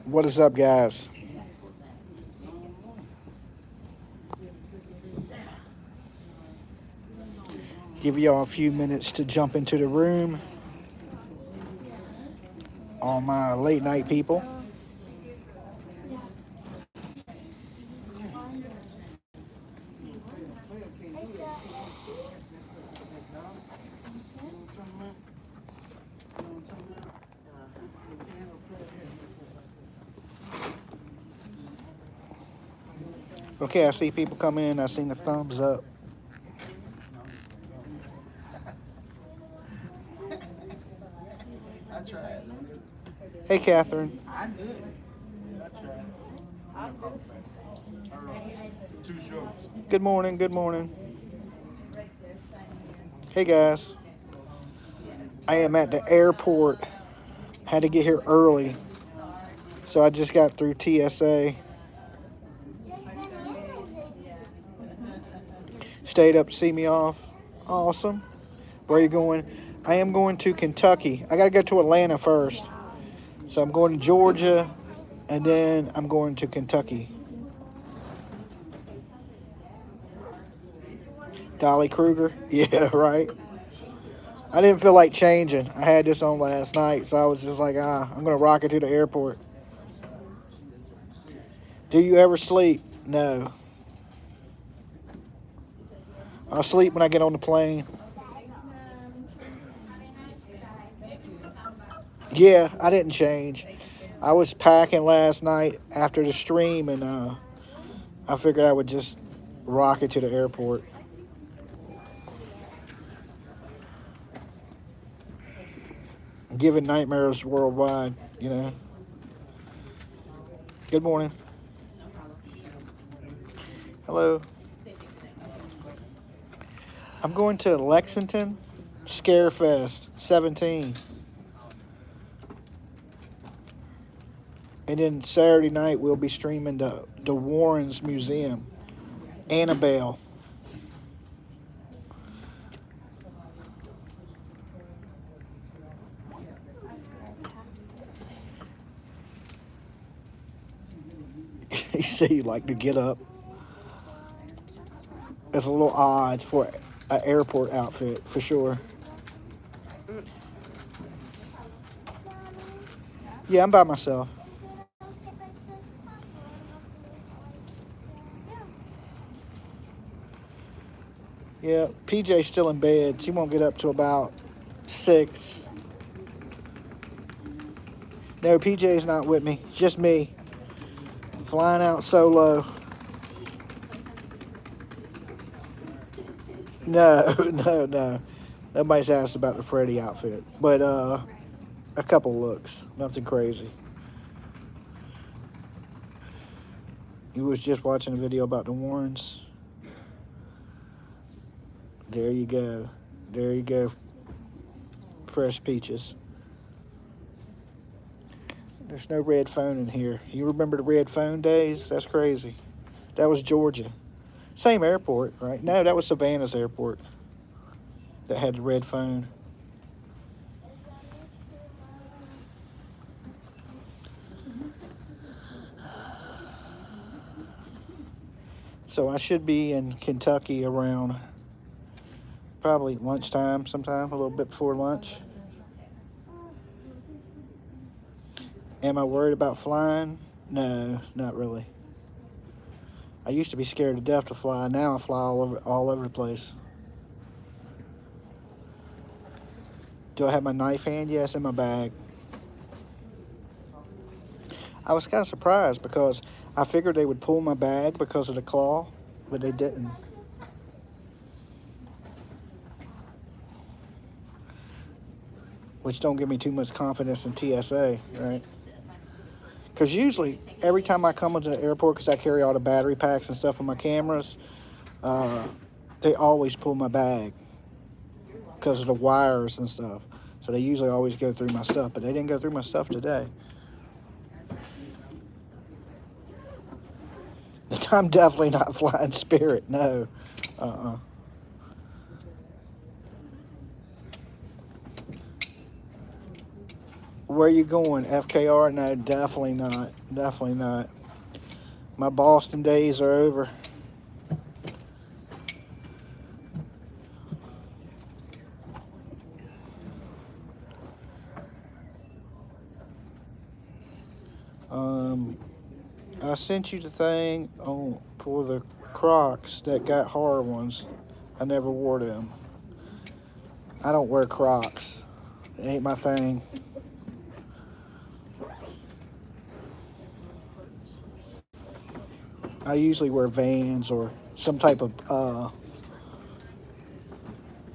What is up, guys? Give y'all a few minutes to jump into the room. All my late night people. Okay, I see people come in. I seen the thumbs up. Hey, Catherine. Good morning. Good morning. Hey, guys. I am at the airport. Had to get here early. So I just got through TSA. Stayed up to see me off. Awesome. Where are you going? I am going to Kentucky. I got to go to Atlanta first. So I'm going to Georgia, and then I'm going to Kentucky. Dolly Kruger? Yeah, right. I didn't feel like changing. I had this on last night, so I was just like, I'm going to rock it to the airport. Do you ever sleep? No. I'll sleep when I get on the plane. Yeah, I didn't change. I was packing last night after the stream, and I figured I would just rock it to the airport. Giving nightmares worldwide, you know. Good morning. Hello. I'm going to Lexington Scarefest 17. And then Saturday night, we'll be streaming the Warrens Museum. Annabelle. You say you like to get up. It's a little odd for an airport outfit, for sure. Yeah, I'm by myself. Yeah, PJ's still in bed. She won't get up till about 6. No, PJ's not with me. Just me. Flying out solo. No, no. Nobody's asked about the Freddy outfit. But a couple looks. Nothing crazy. You was just watching a video about the Warrens. There you go. There you go. Fresh peaches. There's no red phone in here. You remember the red phone days? That's crazy. That was Georgia. Same airport, right? No, that was Savannah's airport that had the red phone. So I should be in Kentucky around probably lunchtime sometime, a little bit before lunch. Am I worried about flying? No, not really. I used to be scared to death to fly. Now I fly all over the place. Do I have my knife hand? Yes, in my bag. I was kind of surprised because I figured they would pull my bag because of the claw, but they didn't. Which don't give me too much confidence in TSA, right? Because usually, every time I come into the airport, because I carry all the battery packs and stuff with my cameras, they always pull my bag because of the wires and stuff. So they usually always go through my stuff, but they didn't go through my stuff today. I'm definitely not flying Spirit, no. Where you going? FKR? No, definitely not. Definitely not. My Boston days are over. I sent you the thing on for the Crocs that got hard ones. I never wore them. I don't wear Crocs. It ain't my thing. I usually wear Vans or some type of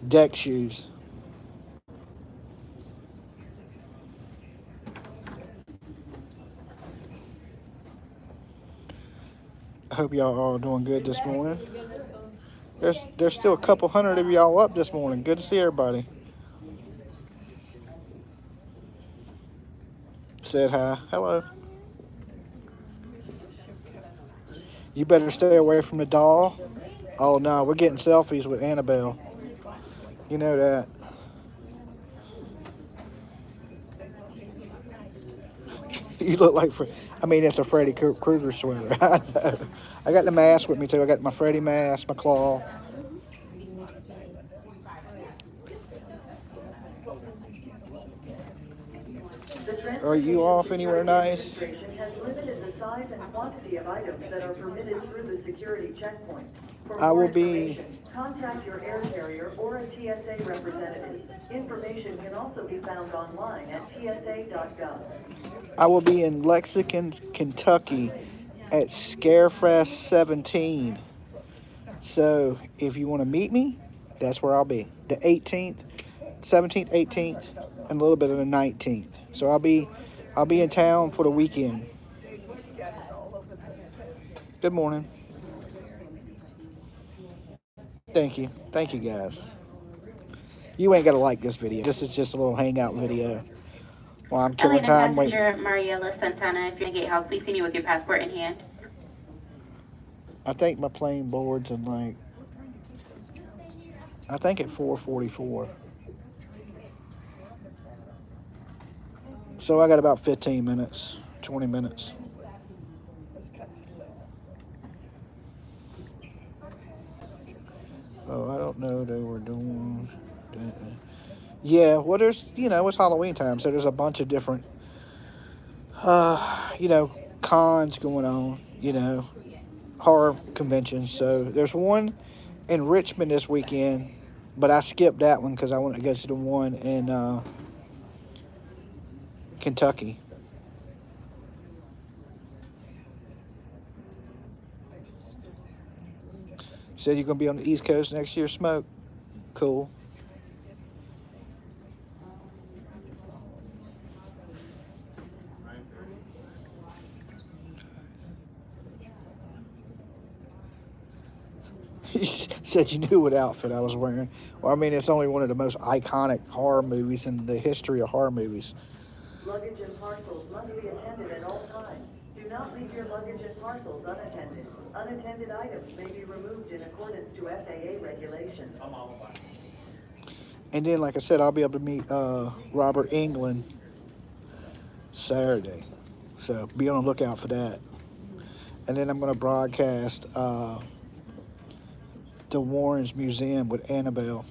deck shoes. I hope y'all are doing good this morning. There's still a couple hundred of y'all up this morning. Good to see everybody. Said hi. Hello. You better stay away from the doll. Oh no, we're getting selfies with Annabelle. You know that. You look like, I mean, it's a Freddy Krueger sweater. I know. I got the mask with me too. I got my Freddy mask, my claw. Are you off anywhere nice? Has limited the size and quantity of items that are permitted through the security checkpoint. For I more will be. Contact your air carrier or a TSA representative. Information can also be found online at tsa.gov. I will be in Lexington, Kentucky at Scarefest 17. So if you want to meet me, that's where I'll be. The 18th, 17th, 18th, and a little bit of the 19th. So I'll be in town for the weekend. Good morning. Thank you guys. You ain't gotta like this video. This is just a little hangout video. While I'm killing time. Passenger Mariela Santana, if you're in the gatehouse, please see me with your passport in hand. I think my plane boards in like, I think at 4:44. So I got about 15 minutes, 20 minutes. Oh, I don't know. They were doing. Yeah, well, there's, it's Halloween time, so there's a bunch of different, cons going on, horror conventions. So there's one in Richmond this weekend, but I skipped that one because I wanted to go to the one in Kentucky. Said you're going to be on the East Coast next year, Smoke? Cool. He said you knew what outfit I was wearing. Well, I mean, it's only one of the most iconic horror movies in the history of horror movies. Luggage and parcels must be attended at all times. Do not leave your luggage and parcels unattended. Unattended items may be removed in accordance to FAA regulations. And then, like I said, I'll be able to meet Robert England Saturday. So be on the lookout for that. And then I'm going to broadcast the Warrens Museum with Annabelle.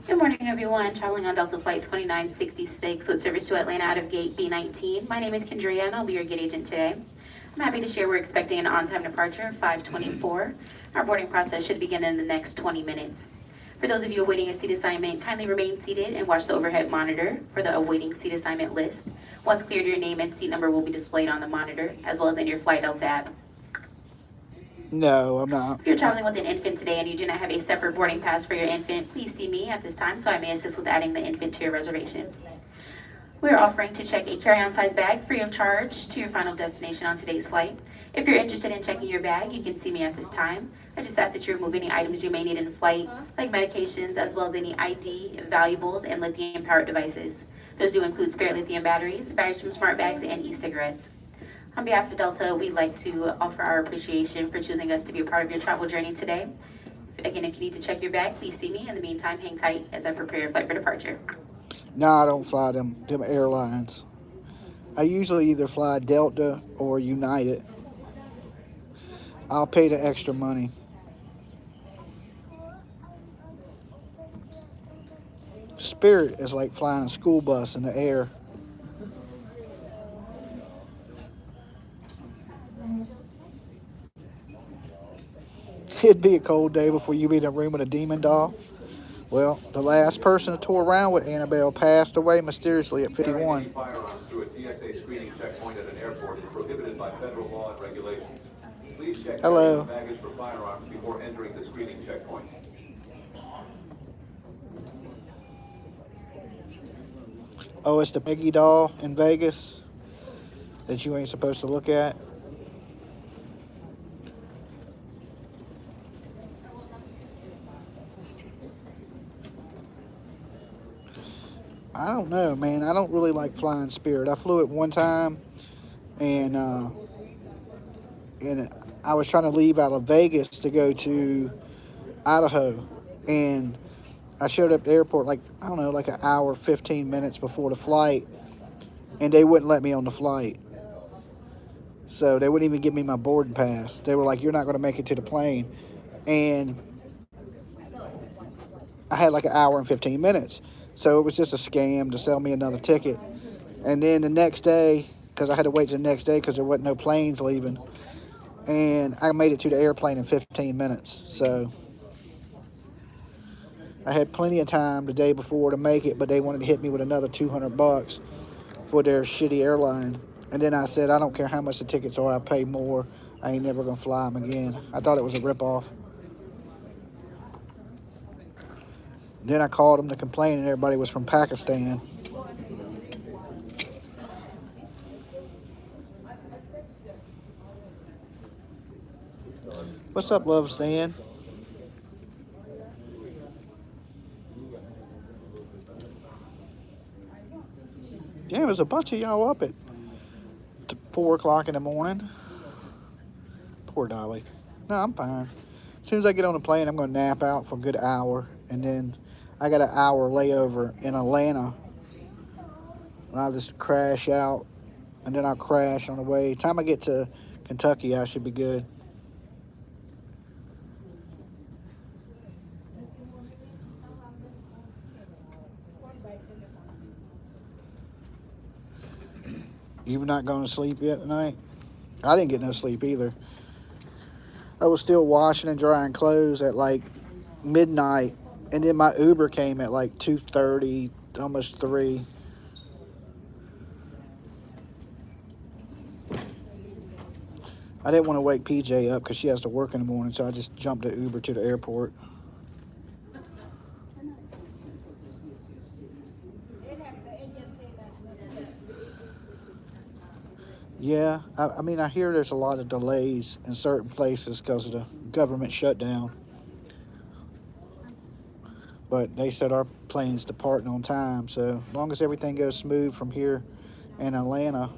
Good morning, everyone. Traveling on Delta Flight 2966 with service to Atlanta out of gate B19. My name is Kendria, and I'll be your gate agent today. I'm happy to share we're expecting an on-time departure of 5:24. Our boarding process should begin in the next 20 minutes. For those of you awaiting a seat assignment, kindly remain seated and watch the overhead monitor for the awaiting seat assignment list. Once cleared, your name and seat number will be displayed on the monitor, as well as in your Flight Delta app. No, I'm not. If you're traveling with an infant today and you do not have a separate boarding pass for your infant, please see me at this time so I may assist with adding the infant to your reservation. We are offering to check a carry-on size bag free of charge to your final destination on today's flight. If you're interested in checking your bag, you can see me at this time. I just ask that you remove any items you may need in flight, like medications, as well as any ID, valuables, and lithium-powered devices. Those do include spare lithium batteries, batteries from smart bags, and e-cigarettes. On behalf of Delta, we'd like to offer our appreciation for choosing us to be a part of your travel journey today. Again, if you need to check your bag, please see me. In the meantime, hang tight as I prepare your flight for departure. No, I don't fly them airlines. I usually either fly Delta or United. I'll pay the extra money. Spirit is like flying a school bus in the air. It'd be a cold day before you be in a room with a demon doll. Well, the last person to tour around with Annabelle passed away mysteriously at 51. Carrying firearms through a TSA screening checkpoint at an airport is prohibited by federal law and regulations. Please check Hello. carry-on baggage for firearms before entering the screening checkpoint. Oh, it's the Piggy doll in Vegas that you ain't supposed to look at. I don't know, man. I don't really like flying Spirit. I flew it one time, and I was trying to leave out of Vegas to go to Idaho, and I showed up at the airport like, I don't know, like an hour, 15 minutes before the flight, and they wouldn't let me on the flight. So they wouldn't even give me my boarding pass. They were like, you're not going to make it to the plane. And I had like an hour and 15 minutes. So it was just a scam to sell me another ticket. And then the next day, because I had to wait till the next day because there wasn't no planes leaving, and I made it to the airplane in 15 minutes. So I had plenty of time the day before to make it, but they wanted to hit me with another $200 for their shitty airline. And then I said, I don't care how much the tickets are, I'll pay more. I ain't never gonna fly them again. I thought it was a ripoff. Then I called them to complain, and everybody was from Pakistan. What's up, Love Stan? Yeah, there's a bunch of y'all up at 4 o'clock in the morning. Poor Dolly. No, I'm fine. As soon as I get on the plane, I'm going to nap out for a good hour. And then I got an hour layover in Atlanta. And I'll just crash out. And then I'll crash on the way. Time I get to Kentucky, I should be good. You're not going to sleep yet tonight? I didn't get no sleep either. I was still washing and drying clothes at like midnight, and then my Uber came at like 2:30, almost 3. I didn't want to wake PJ up because she has to work in the morning, so I just jumped the Uber to the airport. Yeah, I mean, I hear there's a lot of delays in certain places because of the government shutdown. But they said our plane's departing on time, so as long as everything goes smooth from here in Atlanta,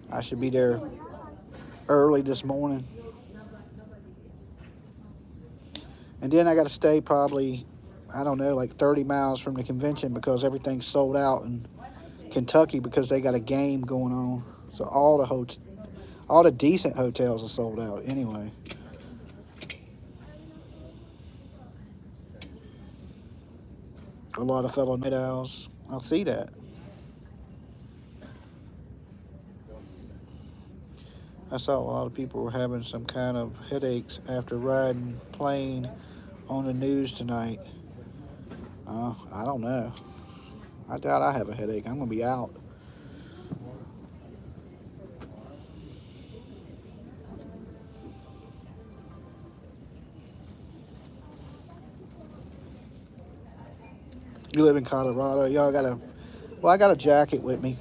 I should be there early this morning. And then I got to stay probably, I don't know, like 30 miles from the convention because everything's sold out in Kentucky because they got a game going on. So all the decent hotels are sold out anyway. A lot of fellow night owls. I'll see that. I saw a lot of people were having some kind of headaches after riding plane on the news tonight. I don't know. I doubt I have a headache. I'm going to be out. You live in Colorado. Y'all got I got a jacket with me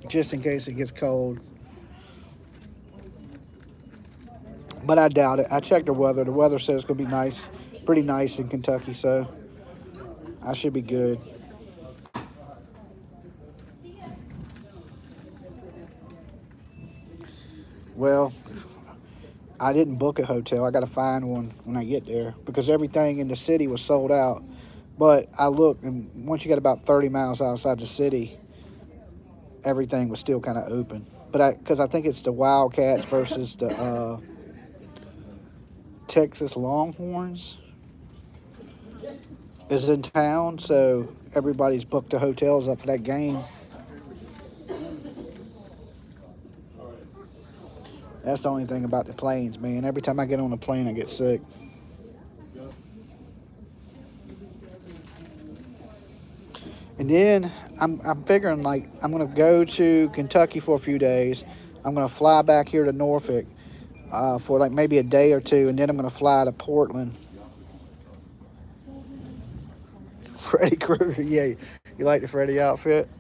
just in case it gets cold. But I doubt it. I checked the weather. The weather says it's going to be nice, pretty nice in Kentucky, so I should be good. Well, I didn't book a hotel. I got to find one when I get there because everything in the city was sold out. But I looked, and once you got about 30 miles outside the city, everything was still kind of open. But because I think it's the Wildcats versus the Texas Longhorns is in town, so everybody's booked the hotels up for that game. That's the only thing about the planes, man. Every time I get on a plane, I get sick. And then I'm figuring, like, I'm gonna go to Kentucky for a few days. I'm gonna fly back here to Norfolk for like maybe a day or two, and then I'm gonna fly to Portland. Freddy Krueger, yeah. You like the Freddy outfit?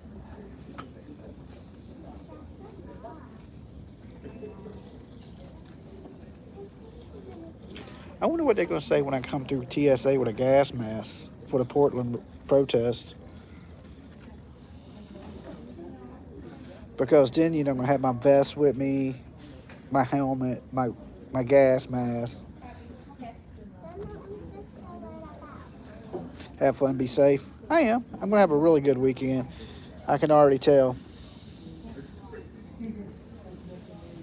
I wonder what they're gonna say when I come through TSA with a gas mask for the Portland protest. Because then, you know, I'm gonna have my vest with me, my helmet, my gas mask. Have fun, be safe. I am. I'm gonna have a really good weekend. I can already tell.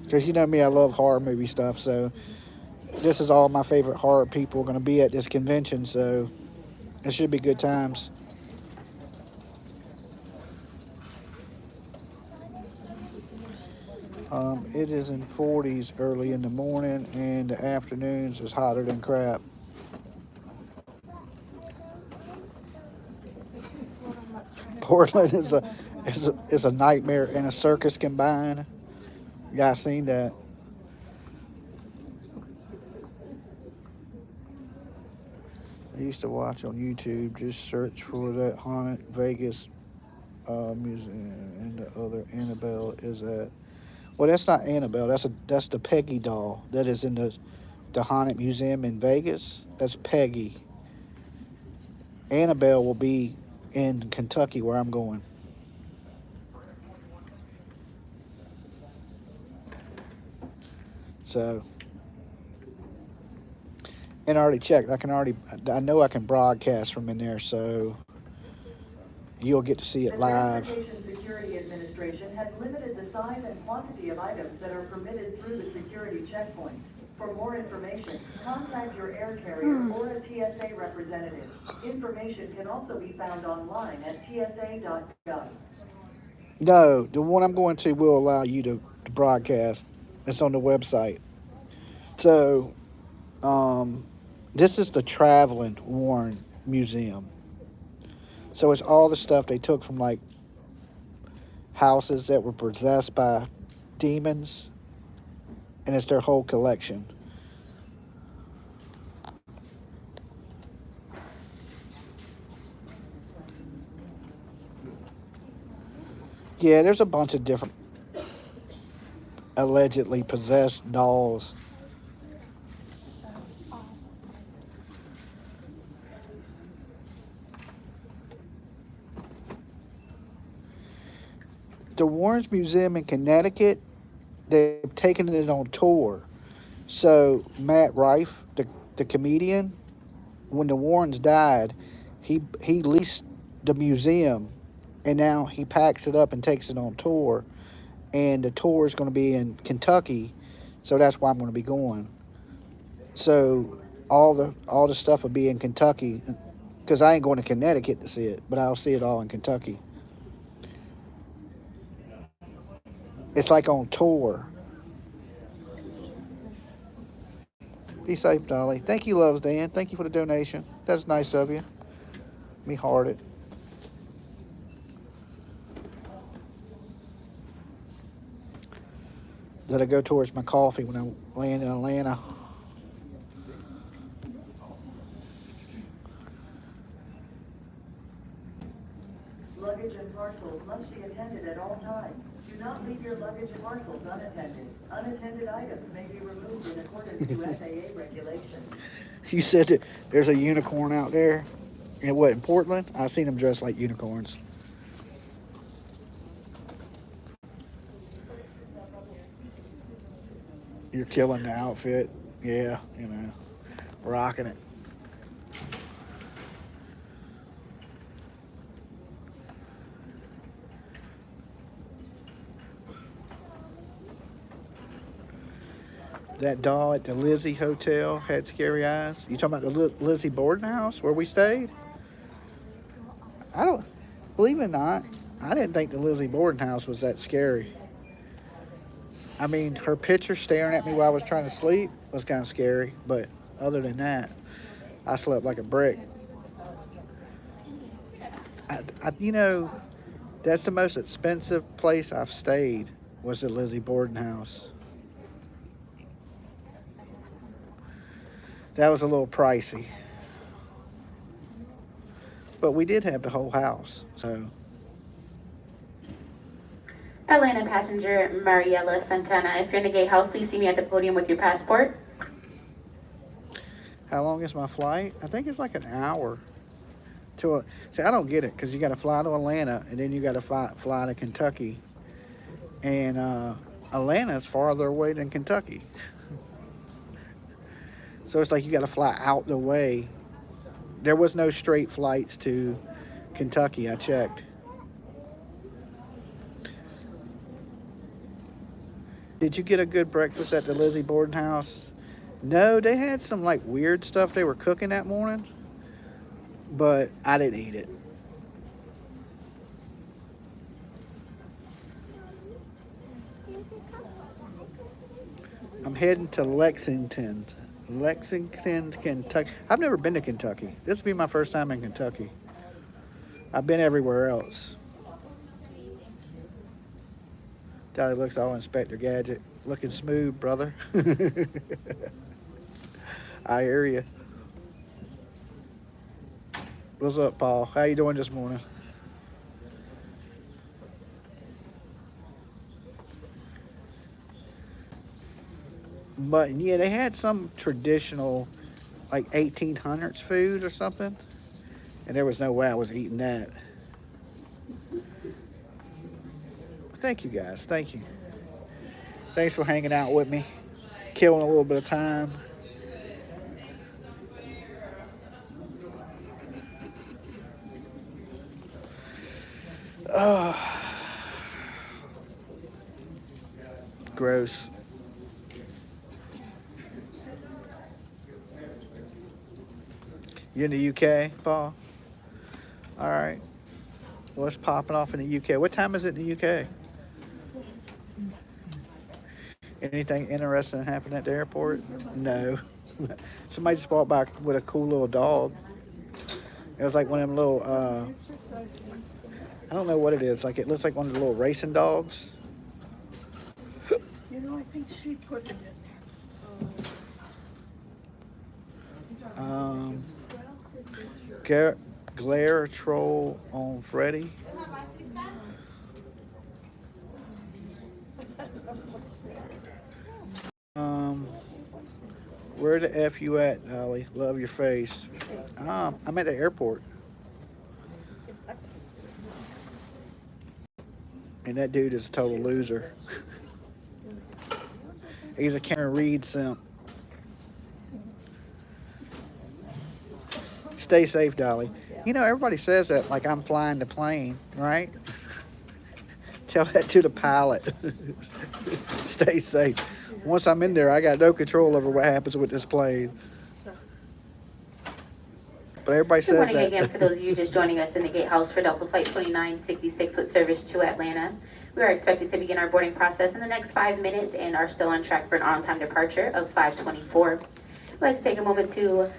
Because you know me, I love horror movie stuff. So this is all my favorite horror people are gonna be at this convention. So it should be good times. It is in 40s early in the morning, and the afternoons is hotter than crap. Portland is a nightmare and a circus combined. You guys seen that? I used to watch on YouTube. Just search for that haunted Vegas museum, and the other Annabelle is at. Well, that's not Annabelle. That's the Peggy doll that is in the haunted museum in Vegas. That's Peggy. Annabelle will be in Kentucky where I'm going. So, and I already checked. I know I can broadcast from in there, so you'll get to see it The live. Transportation Security Administration has limited the size and quantity of items that are permitted through the security checkpoints. For more information, contact your air carrier or a TSA representative. Information can also be found online at tsa.gov. No, the one I'm going to will allow you to broadcast. It's on the website. So, this is the Traveling Warren Museum. So it's all the stuff they took from like houses that were possessed by demons, and it's their whole collection. Yeah, there's a bunch of different allegedly possessed dolls. The Warrens Museum in Connecticut, they've taken it on tour. So Matt Rife, the comedian, when the Warrens died, he leased the museum, and now he packs it up and takes it on tour. And the tour is going to be in Kentucky, so that's why I'm going to be going. So all the stuff will be in Kentucky, because I ain't going to Connecticut to see it, but I'll see it all in Kentucky. It's like on tour. Be safe, Dolly. Thank you, Loves Dan. Thank you for the donation. That's nice of you. Me hearted. That I go towards my coffee when I land in Atlanta. Luggage and parcels must be attended at all times. Do not leave your luggage and parcels unattended. Unattended items may be removed in accordance to FAA regulations. You said that there's a unicorn out there. And what, in Portland? I seen them dressed like unicorns. You're killing the outfit. Yeah, rocking it. that doll at the Lizzie Hotel had scary eyes. You talking about the Lizzie boarding house where we stayed? I don't, believe it or not, I didn't think the Lizzie boarding house was that scary. I mean, her picture staring at me while I was trying to sleep was kind of scary, but other than that, I slept like a brick. You know, that's the most expensive place I've stayed was the Lizzie boarding house. That was a little pricey. But we did have the whole house, so. Atlanta passenger Mariela Santana, if you're in the gatehouse, please see me at the podium with your passport. How long is my flight? I think it's like an hour. See, I don't get it because you got to fly to Atlanta and then you got to fly to Kentucky. And Atlanta is farther away than Kentucky. So it's like you got to fly out the way. There was no straight flights to Kentucky, I checked. Did you get a good breakfast at the Lizzie boarding house? No, they had some like weird stuff they were cooking that morning, but I didn't eat it. I'm heading to Lexington, Kentucky. I've never been to Kentucky. This will be my first time in Kentucky. I've been everywhere else. Daddy looks all Inspector Gadget. Looking smooth, brother. I hear you. What's up, Paul? How you doing this morning? But yeah, they had some traditional, like 1800s food or something, and there was no way I was eating that. Thank you guys. Thank you. Thanks for hanging out with me, killing a little bit of time. Gross. You in the UK, Paul? All right. What's popping off in the UK? What time is it in the UK? Anything interesting happen at the airport? No. Somebody just walked by with a cool little dog. It was like one of them little, I don't know what it is. Like it looks like one of the little racing dogs. You know, I think she put it in there. Glare troll on Freddy. Where the F you at, Dolly? Love your face. I'm at the airport. And that dude is a total loser. He's a Karen Reed simp. Stay safe, Dolly. You know, everybody says that like I'm flying the plane, right? Tell that to the pilot. Stay safe. Once I'm in there, I got no control over what happens with this plane. But everybody says that. Good morning again for those of you just joining us in the gatehouse for Delta Flight 2966 with service to Atlanta. We are expected to begin our boarding process in the next 5 minutes and are still on track for an on-time departure of 5:24. We'd like to take a moment to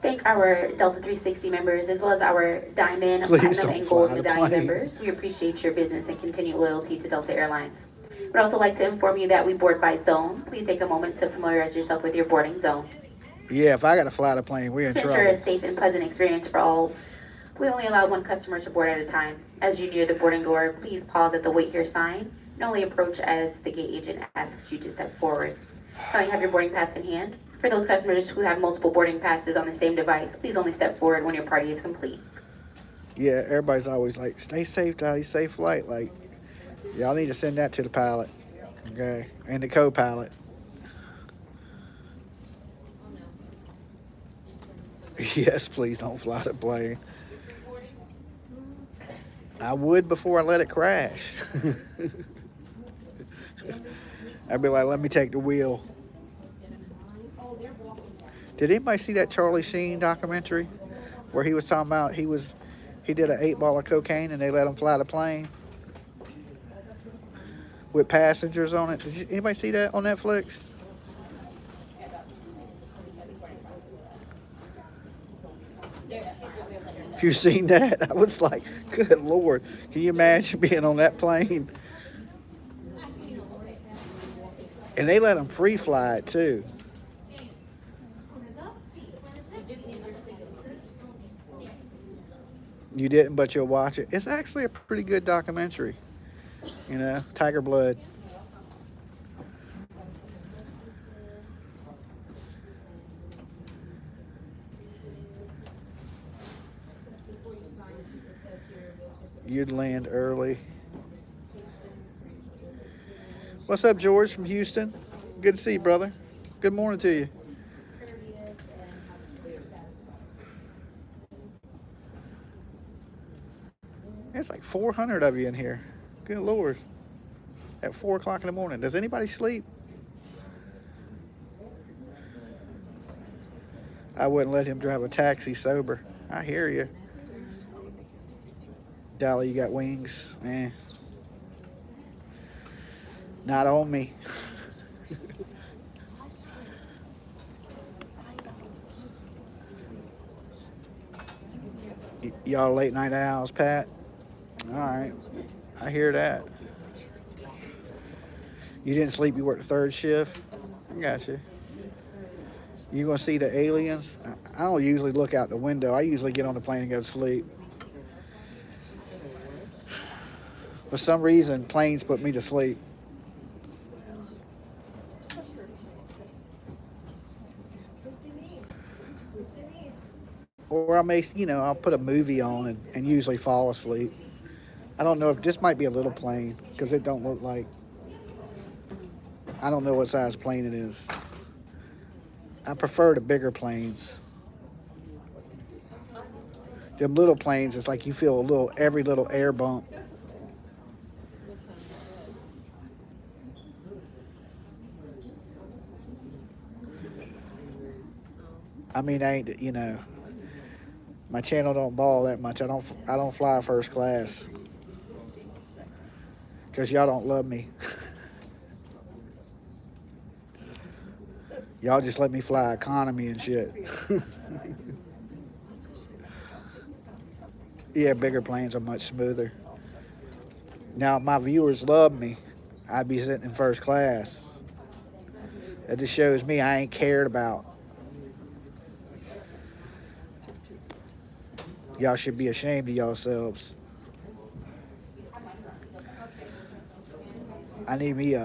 thank our Delta 360 members as well as our Diamond, Platinum, and Gold Medallion members. We appreciate your business and continued loyalty to Delta Airlines. We'd also like to inform you that we board by zone. Please take a moment to familiarize yourself with your boarding zone. Yeah, if I got to fly the plane, we're in trouble. To ensure a safe and pleasant experience for all, we only allow one customer to board at a time. As you near the boarding door, please pause at the wait here sign and only approach as the gate agent asks you to step forward. Finally, have your boarding pass in hand. For those customers who have multiple boarding passes on the same device, please only step forward when your party is complete. Yeah, everybody's always like, stay safe, Dolly, safe flight. Like, y'all need to send that to the pilot, okay, and the co-pilot. Yes, please don't fly the plane. I would before I let it crash. I'd be like, let me take the wheel. Did anybody see that Charlie Sheen documentary where he was talking about he did an 8 ball of cocaine and they let him fly the plane with passengers on it? Anybody see that on Netflix? If you seen that, I was like, good Lord, can you imagine being on that plane? And they let them free fly it too. You didn't, but you'll watch it. It's actually a pretty good documentary. You know, Tiger Blood. You'd land early. What's up, George from Houston? Good to see you, brother. Good morning to you. There's like 400 of you in here. Good Lord. At 4 o'clock in the morning. Does anybody sleep? I wouldn't let him drive a taxi sober. I hear you. Dolly, you got wings? Eh. Not on me. Y'all late night owls, Pat? All right. I hear that. You didn't sleep, you worked the 3rd shift? I got you. You gonna see the aliens? I don't usually look out the window. I usually get on the plane and go to sleep. For some reason, planes put me to sleep. Or I may, I'll put a movie on and usually fall asleep. I don't know if this might be a little plane because it don't look like, I don't know what size plane it is. I prefer the bigger planes. Them little planes, it's like you feel every little air bump. I mean, my channel don't ball that much. I don't fly first class because y'all don't love me. Y'all just let me fly economy and shit. Yeah, bigger planes are much smoother. Now, if my viewers love me, I'd be sitting in first class. That just shows me I ain't cared about. Y'all should be ashamed of yourselves. I need me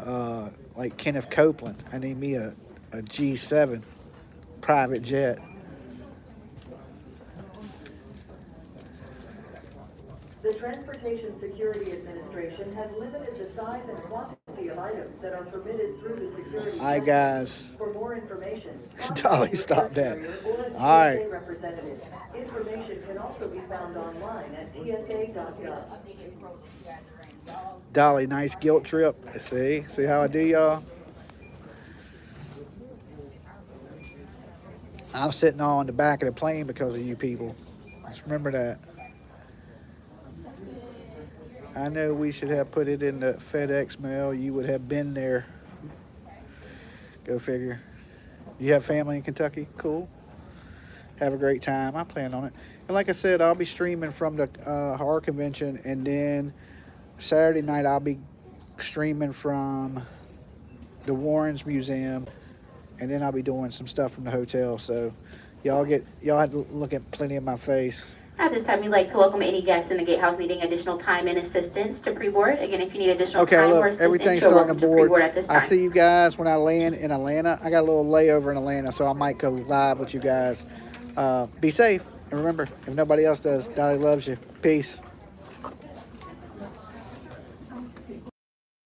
like Kenneth Copeland. I need me a G7 private jet. The Transportation Security Administration has limited the size and quantity of items that are permitted through the security. All right, guys. For more information, Dolly, stop that. All right. Representative. Information can also be found online at tsa.gov. Dolly, nice guilt trip. See how I do, y'all? I'm sitting on the back of the plane because of you people. Just remember that. I know we should have put it in the FedEx mail. You would have been there. Go figure. You have family in Kentucky? Cool. Have a great time. I plan on it. And like I said, I'll be streaming from the horror convention, and then Saturday night I'll be streaming from the Warrens Museum, and then I'll be doing some stuff from the hotel. So y'all have to look at plenty of my face. At this time, we'd like to welcome any guests in the gatehouse needing additional time and assistance to pre-board. Again, if you need additional time or assistance, everything's you're starting welcome to to board. pre-board at this time. I see you guys when I land in Atlanta. I got a little layover in Atlanta, so I might go live with you guys. Be safe, and remember, if nobody else does, Dolly loves you. Peace.